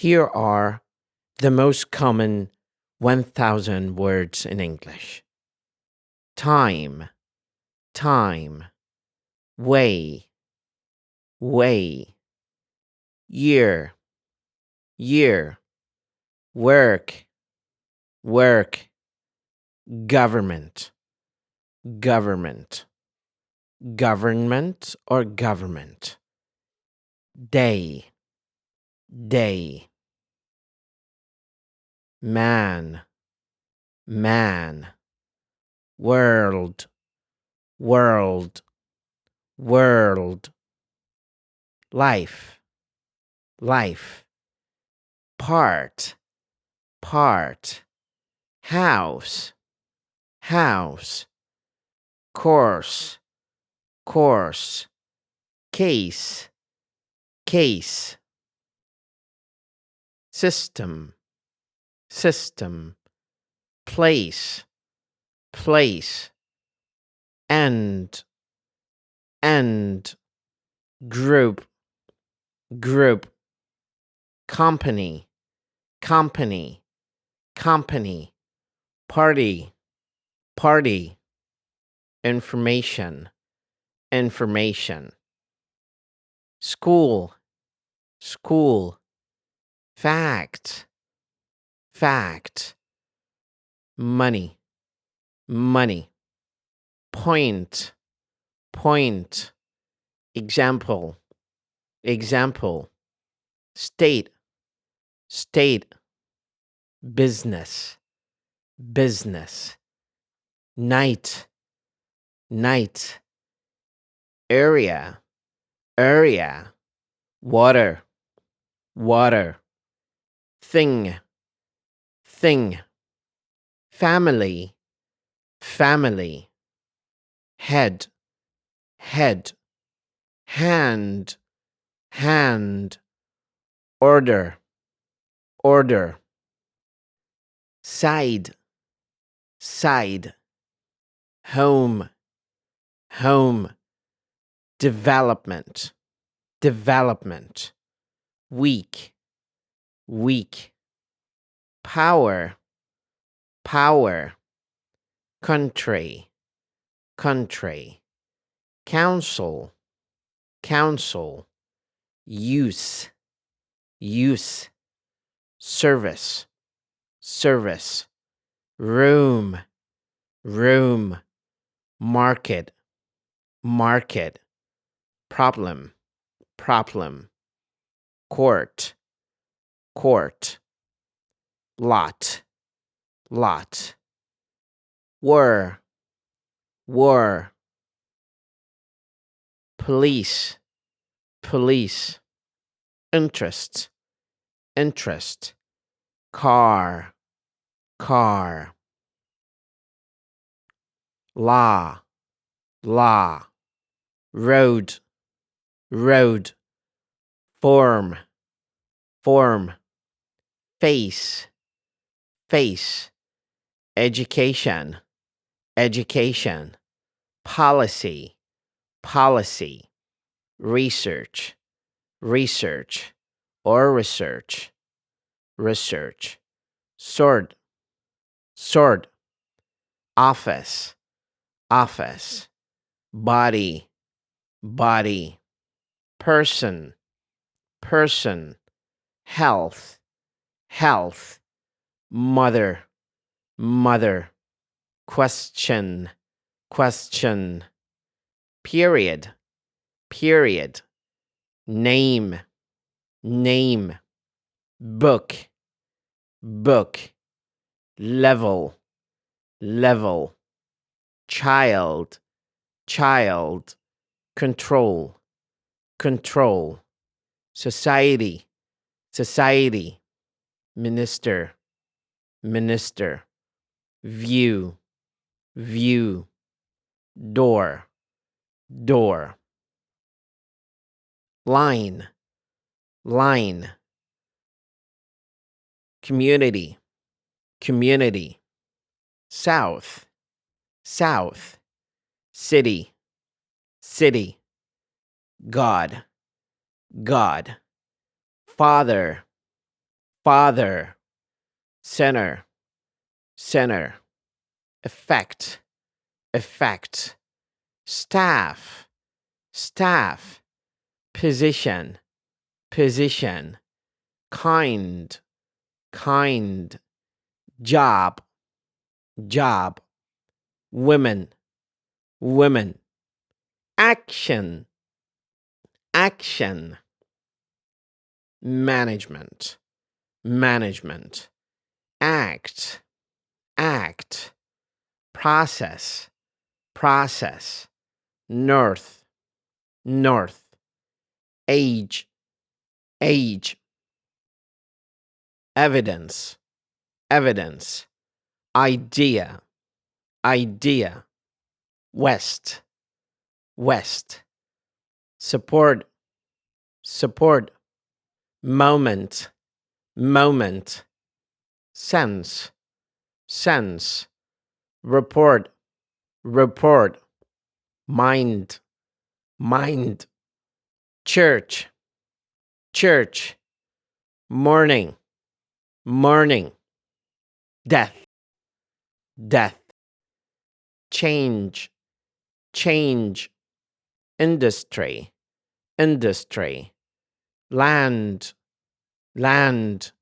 Here are the most common 1,000 words in English. Time, time. Way, way. Year, year. Work, work. Government, government. Government or government. Day, day. Man, man. World, world, world. Life, life. Part, part. House, house. Course, course. Case, case. System, system. Place, place. End, end. Group, group. Company, company, company. Party, party. Information, information. School, school. Fact, fact. Money, money. Point, point. Example, example. State, state. Business, business. Night, night. Area, area. Water, water. Thing, thing. Family, family. Head, head. Hand, hand. Order, order. Side, side. Home, home. Development, development. Weak, weak. Power, power. Country, country. Council, council. Use, use. Service, service. Room, room. Market, market. Problem, problem. Court, court. Lot, lot. Were, were. Police, police. Interest, interest. Car, car. Law, law. Road, road. Form, form. Face, face. Education, education. Policy, policy. Research, research. Or research, research. Sword, sword. Office, office. Body, body. Person, person. Health, health. Mother, mother. Question, question. Period, period. Name, name. Book, book. Level, level. Child, child. Control, control. Society, society. Minister, minister. View, view. Door, door. Line, line. Community, community. South, south. City, city. God, God. Father, father, center, center, effect, effect, staff, staff, position, position, kind, kind, job, job, women, women, action, action, management, management, act, act, process, process, north, north, age, age, evidence, evidence, idea, idea, west, west, support, support, moment, moment, sense, sense, report, report, mind, mind, church, church, morning, morning, death, death, change, change, industry, industry, land, land,